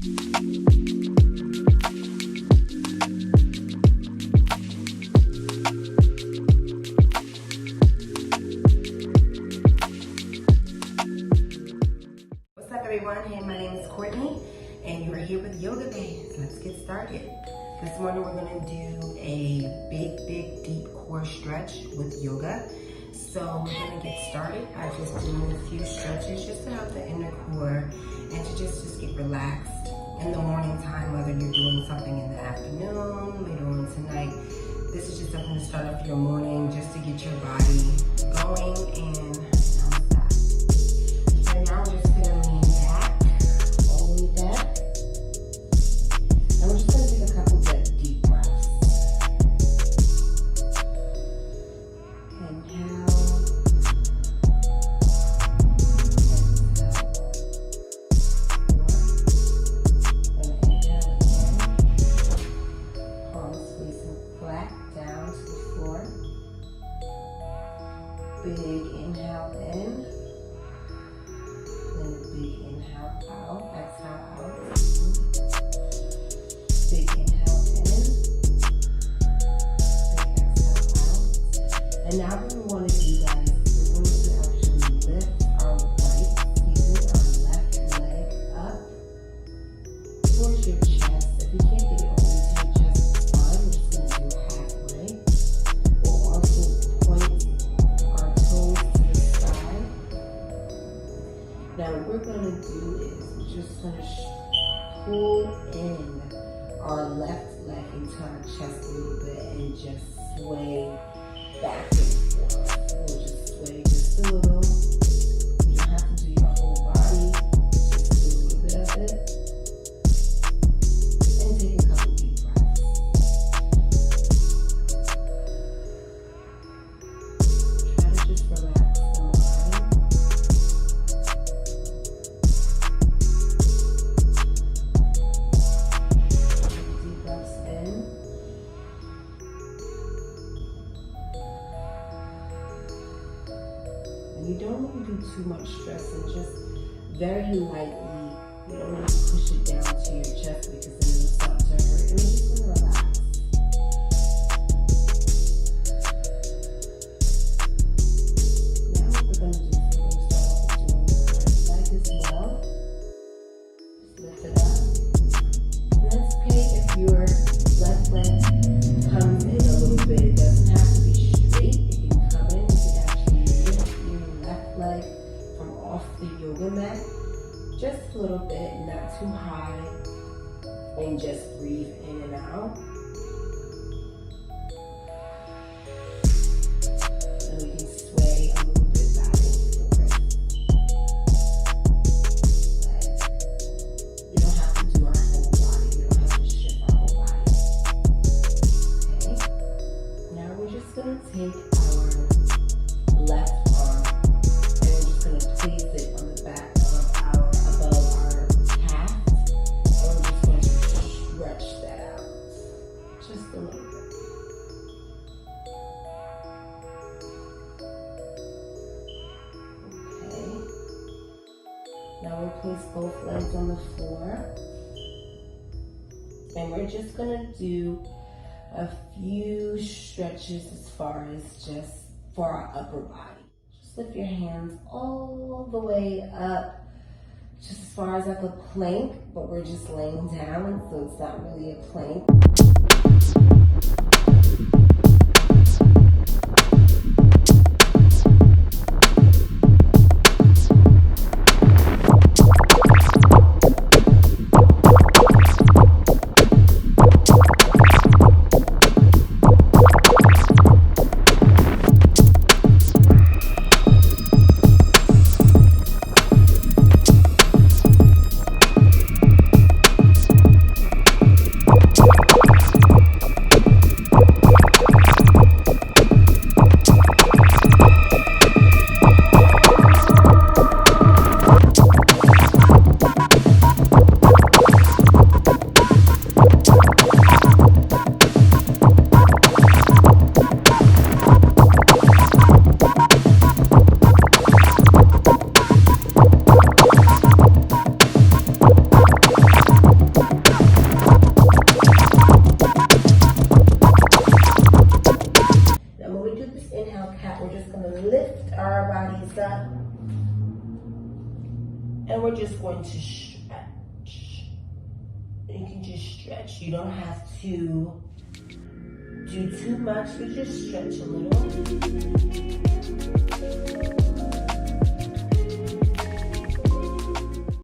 What's up, everyone? Hey, my name is Courtney, and you are here with Yoga Baes. Let's get started. This morning we're going to do a big, deep core stretch with yoga. So we're going to get started by just doing a few stretches just to help the inner core and to just get relaxed in the morning time, whether you're doing something in the afternoon, later on tonight. This is just something to start off your morning just to get your body going and now we're just going to lean back, all the way back. And we're just going to take a couple of deep breaths. Inhale. And inhale again. Palms facing flat down to the floor. Big inhale in. Then a big inhale out, exhale out. Big inhale in, big exhale out. And now what we want to do, guys, we're going to actually lift our left leg up towards your chest. If you can't get it all the way to your chest, it's fine. We're just going to do halfway. We'll also point our toes to the side. Now what we're going to do is we're just going to pull in our left leg into our chest a little bit and just sway back and forth. We'll just sway just a little. You don't have to do your whole body, just do a little bit of it. And take a couple deep breaths. Try to just relax the mind. Deep breaths in. And you don't want to do too much stress and just very lightly. You don't want to push it down to your chest because then it'll start to hurt. And you're just going to relax. Now what we're going to do is we're going to start off with doing the right leg as well. Just lift it up. And it's okay if your left leg comes in a little bit. It doesn't have to be straight. It can come in. You can actually lift your left leg from off the yoga mat. Just a little bit, not too high. And just breathe in and out. And we can sway a little bit back and forth. We don't have to do our whole body. We don't have to shift our whole body. Okay? Now we're just going to take our left arm and we're just going to place it on the back of above our calf. And we're just going to stretch that out. Just a little bit. Okay. Now we'll place both legs on the floor. And we're just going to do a few stretches as far as just for our upper body. Just lift your hands all the way up, just as far as like a plank, but we're just laying down, so it's not really a plank. inhale, cat. We're just gonna lift our bodies up. And we're just going to stretch. You can just stretch. You don't have to do too much, but just stretch a little.